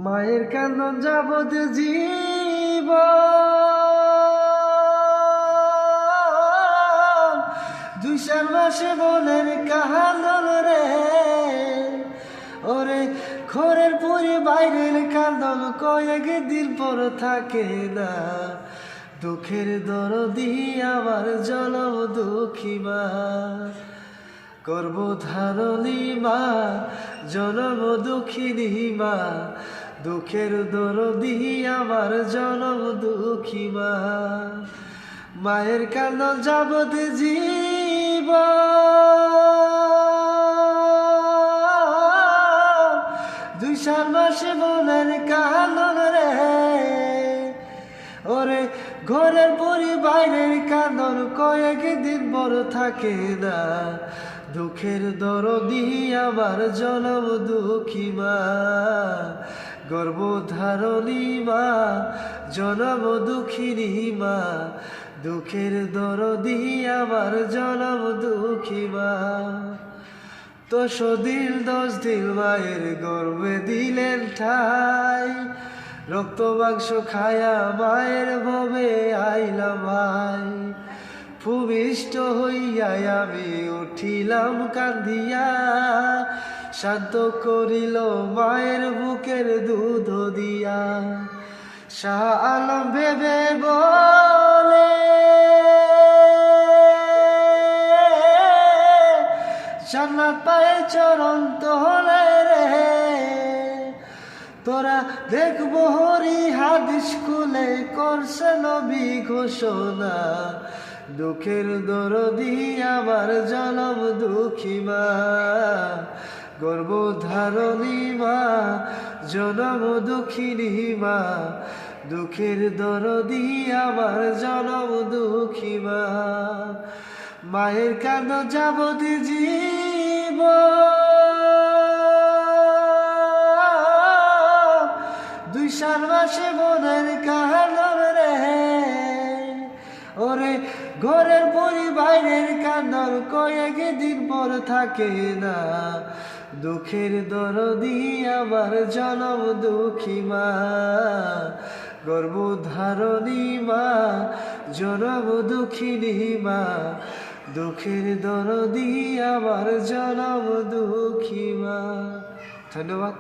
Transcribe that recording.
মায়ের কান্দন যাবত জীব দুইশার মাসে বোনের কান্দন রে ওরে ঘরের পুরি বাইরের কান্দন কয়েক দিন পর থাকে না দুঃখের দরদি আমার জনম দুঃখী মা করব ধারণী মা জনম দুঃখিনী মা দুঃখের দরদি আমার জনম দুঃখী মা মায়ের কান্দন যাবত জীব দুইশার মাসে বোনের কান্দন রে ওরে ঘরের পরি বাইরের কান্দন কয়েক দিন বড় থাকে না দুঃখের দরদি আমার জনম দুঃখী মা গর্ভধারণী মা জনম দুঃখিনী মা দুঃখের দরদি আমার জনম দুঃখী মা তো সদিল 10 দিন মায়ের গর্ভে দিলেন ঠাই রক্ত মাংস খায়া মায়ের ভবে আইলাম ভাই ভূমিষ্ঠ হইয়া আমি উঠিলাম কান্দিয়া শান্ত করিল মায়ের বুকের দুধ দিয়া শাহ আলম ভেবে বলে জান্নাত পায়ে চরণ তোলে রে তোরা দেখবো হরি হাদিস খুলে করছে নবী ঘোষণা দুঃখের দরদি আমার জনম দুঃখী মা গর্ভধারণী মা জনম দুঃখিনী মা দুঃখের দরদি আমার জনম দুঃখী মা মায়ের কান্দন যাবত জীব দুইশার মাসে বোনের কান্দন রে ওরে ঘরের পরি বাইরের কান্দন কয়েক দিন পর থাকে না দুঃখের দরদি আমার জনম দুঃখী মা গর্ভধারণী মা জনম দুঃখিনী মা দুঃখের দরদি আমার জনম দুঃখী মা ধন্যবাদ।